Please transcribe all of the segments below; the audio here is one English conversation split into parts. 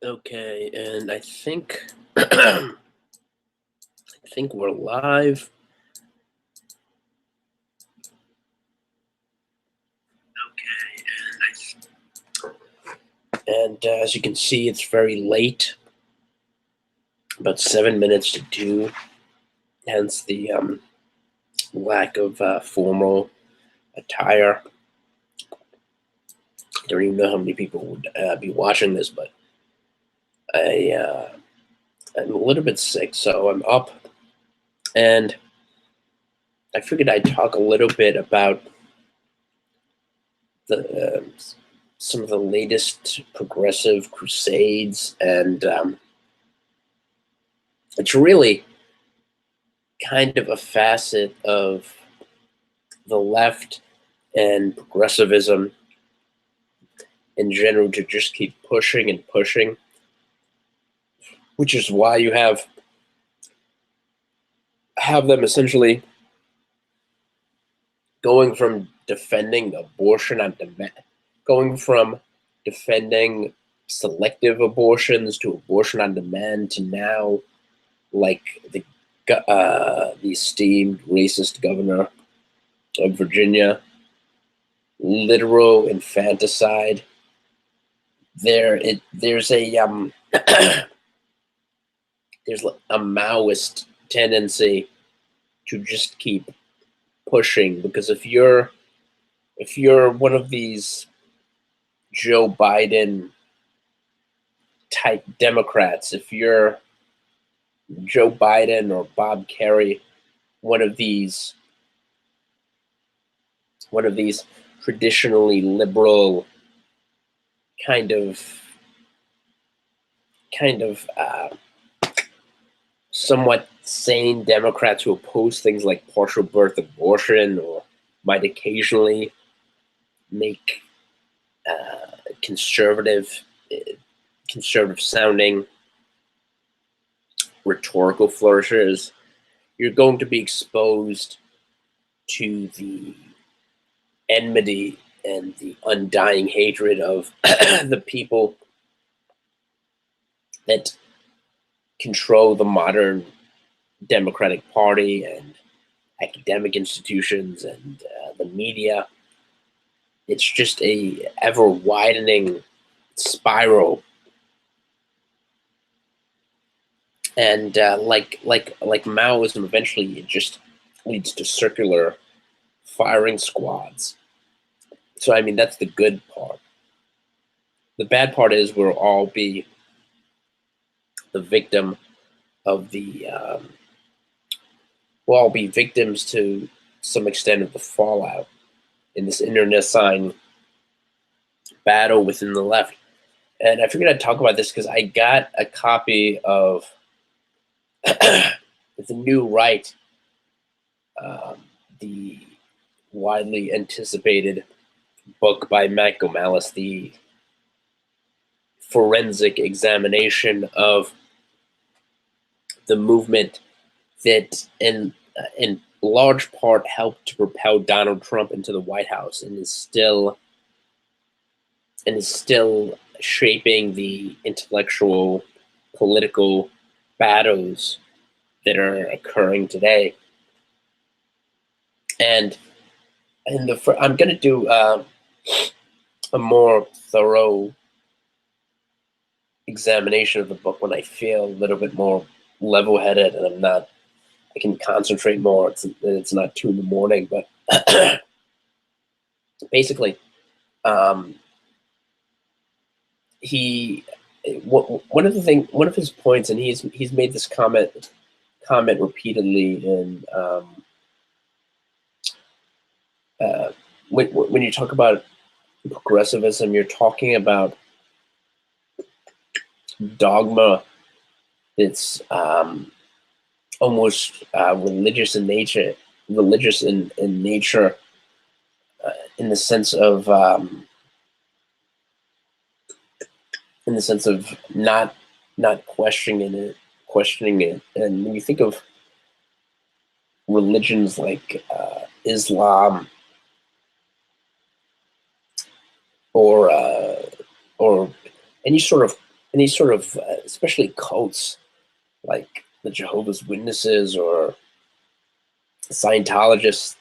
Okay, and I think I think we're live. And as you can see, it's very late, about 7 minutes to 2. Hence the lack of formal attire. I don't even know how many people would be watching this, but I'm a little bit sick, so I'm up, and I figured I'd talk a little bit about the some of the latest progressive crusades, and it's really kind of a facet of the left and progressivism in general to just keep pushing and pushing, which is why you have them essentially going from defending abortion on demand, going from defending selective abortions to abortion on demand to now, like the esteemed racist governor of Virginia, literal infanticide. There's a there's a Maoist tendency to just keep pushing, because if you're one of these Joe Biden type Democrats, if you're Joe Biden or Bob Kerrey, one of these traditionally liberal kind of somewhat sane Democrats who oppose things like partial birth abortion, or might occasionally make conservative sounding rhetorical flourishes, you're going to be exposed to the enmity and the undying hatred of the people that control the modern Democratic Party and academic institutions and the media. It's just a ever widening spiral, and like Maoism, eventually it just leads to circular firing squads. So I mean, that's the good part. The bad part is we'll all be the victim of the we'll all be victims to some extent of the fallout in this internecine battle within the left. And I figured I'd talk about this because I got a copy of The New Right, the widely anticipated book by Matt Gomalis, the forensic examination of the movement that in large part helped to propel Donald Trump into the White House, and is still shaping the intellectual, political battles that are occurring today. And I'm going to do a more thorough examination of the book when I feel a little bit more level-headed and I can concentrate more. It's not 2 a.m. But basically, one of his points, and he's made this comment repeatedly in when you talk about progressivism, you're talking about dogma that's almost religious in nature, in the sense of not questioning it. And when you think of religions like Islam or any sort of and these sort of, especially cults like the Jehovah's Witnesses or Scientologists,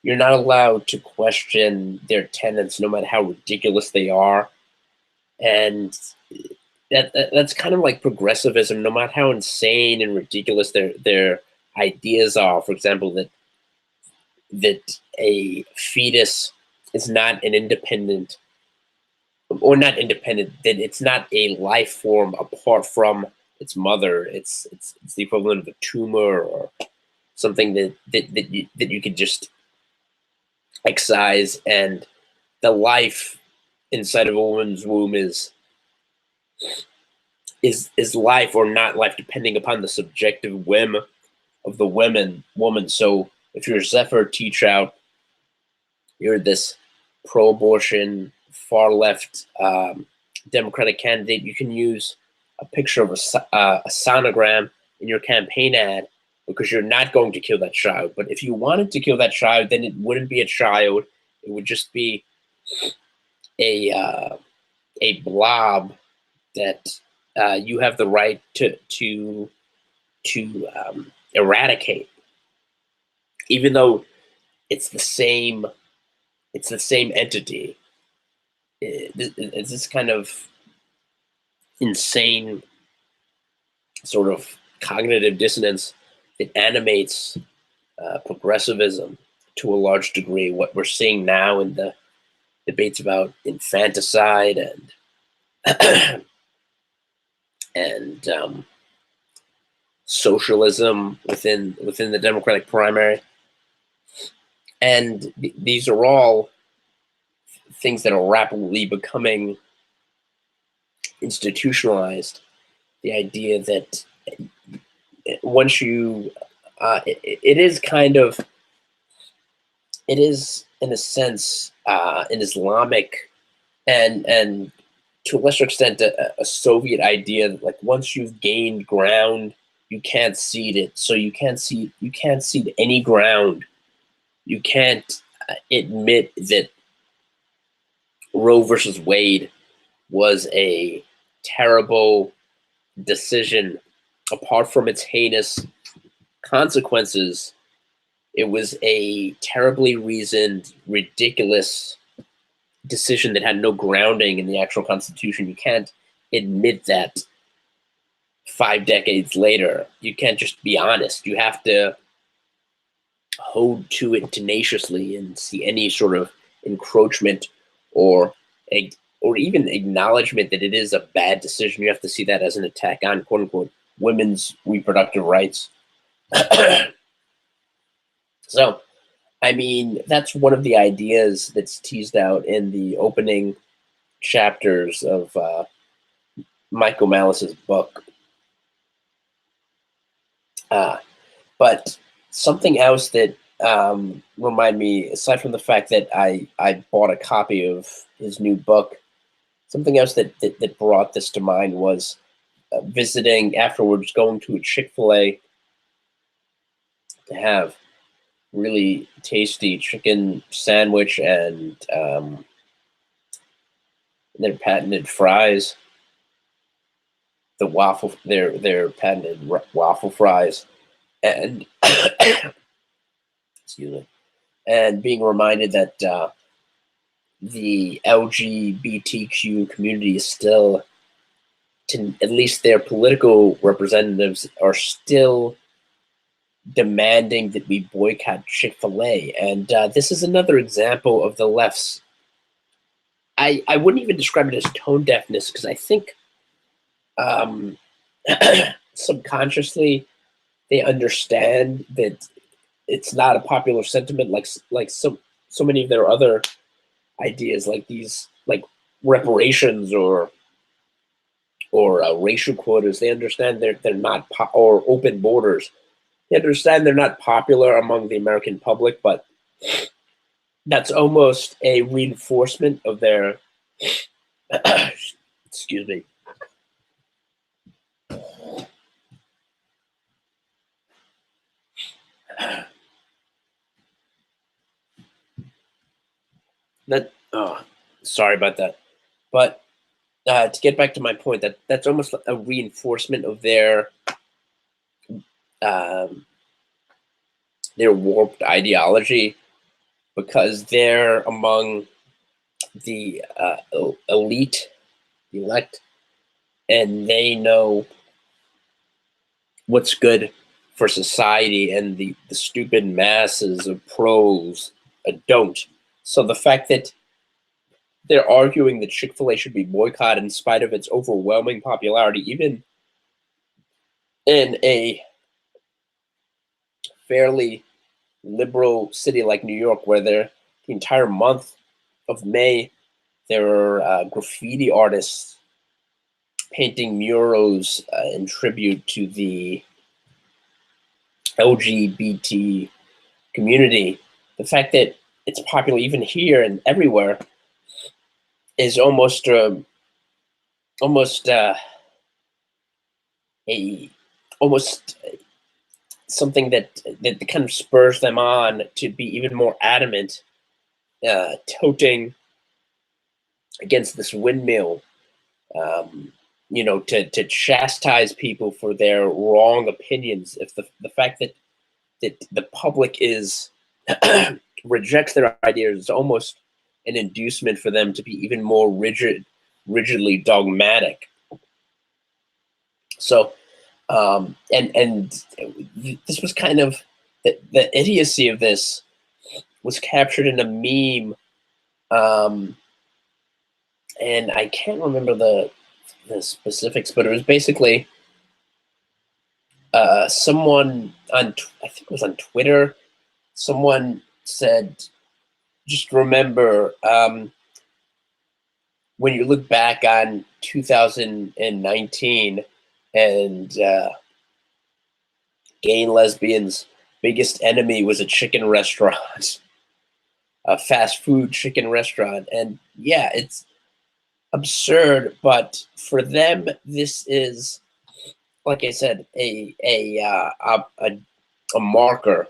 you're not allowed to question their tenets, no matter how ridiculous they are. And that's kind of like progressivism, no matter how insane and ridiculous their ideas are. For example, that a fetus is not an independent, or not independent, that it's not a life form apart from its mother. It's the equivalent of a tumor or something that you could just excise, and the life inside of a woman's womb is life or not life, depending upon the subjective whim of the woman. So if you're Zephyr Teachout, you're this pro-abortion, far-left Democratic candidate, you can use a picture of a sonogram in your campaign ad, because you're not going to kill that child. But if you wanted to kill that child, then it wouldn't be a child. It would just be a blob that you have the right to eradicate, even though it's the same entity. It's this kind of insane sort of cognitive dissonance that animates progressivism to a large degree. What we're seeing now in the debates about infanticide and socialism within the Democratic primary, and these are all things that are rapidly becoming institutionalized. The idea that once you, it is kind of, it is in a sense an Islamic and to a lesser extent a Soviet idea that, like, once you've gained ground, you can't cede it. So you can't cede any ground. You can't admit that Roe versus Wade was a terrible decision. Apart from its heinous consequences, it was a terribly reasoned, ridiculous decision that had no grounding in the actual Constitution. You can't admit that 5 decades later. You can't just be honest. You have to hold to it tenaciously and see any sort of encroachment or or even acknowledgement that it is a bad decision. You have to see that as an attack on, quote unquote, women's reproductive rights. So, I mean, that's one of the ideas that's teased out in the opening chapters of Michael Malice's book. But something else that remind me, aside from the fact that I bought a copy of his new book, something else that brought this to mind was visiting afterwards, going to a Chick-fil-A to have really tasty chicken sandwich and their patented fries, their patented waffle fries, and excuse me, and being reminded that the LGBTQ community is still, to at least their political representatives are still demanding that we boycott Chick-fil-A. And this is another example of the left's, I wouldn't even describe it as tone deafness, because I think subconsciously they understand that it's not a popular sentiment, like so many of their other ideas, like these, like reparations or racial quotas. They understand they're not or open borders. They understand they're not popular among the American public, but that's almost a reinforcement of their excuse me. That, oh, sorry about that. But to get back to my point, that's almost a reinforcement of um, their warped ideology, because they're among the elite, elect, and they know what's good for society, and the stupid masses of pros don't. So the fact that they're arguing that Chick-fil-A should be boycotted in spite of its overwhelming popularity, even in a fairly liberal city like New York, where the entire month of May there are graffiti artists painting murals in tribute to the LGBT community. The fact that it's popular even here and everywhere is almost a almost something that kind of spurs them on to be even more adamant, toting against this windmill. To chastise people for their wrong opinions. If the fact that the public is rejects their ideas is almost an inducement for them to be even more rigidly dogmatic. So, and this was kind of the idiocy of this was captured in a meme, and I can't remember the specifics, but it was basically someone on I think it was on Twitter. Someone said, "Just remember, when you look back on 2019 and gay and lesbians' biggest enemy was a chicken restaurant, a fast food chicken restaurant." And yeah, it's absurd, but for them, this is, like I said, a marker.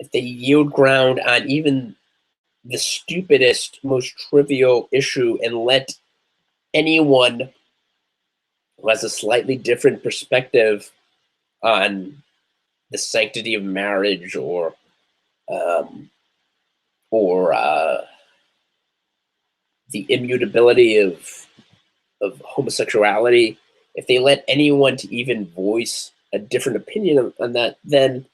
If they yield ground on even the stupidest, most trivial issue and let anyone who has a slightly different perspective on the sanctity of marriage um, or the immutability of homosexuality, if they let anyone to even voice a different opinion on that, then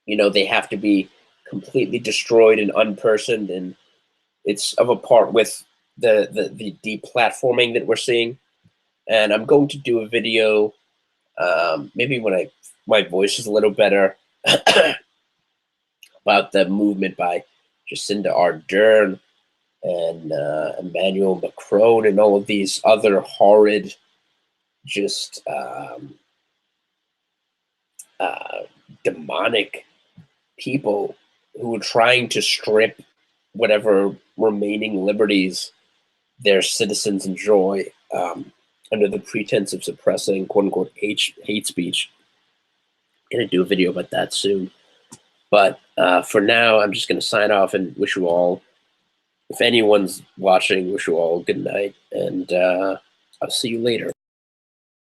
they have to be completely destroyed and unpersoned, and it's of a part with the deplatforming that we're seeing. And I'm going to do a video, maybe when my voice is a little better, about the movement by Jacinda Ardern and Emmanuel Macron and all of these other horrid, just demonic people who are trying to strip whatever remaining liberties their citizens enjoy, under the pretense of suppressing "quote unquote" hate speech. I'm gonna do a video about that soon. But for now, I'm just gonna sign off and wish you all, if anyone's watching, wish you all good night, and I'll see you later.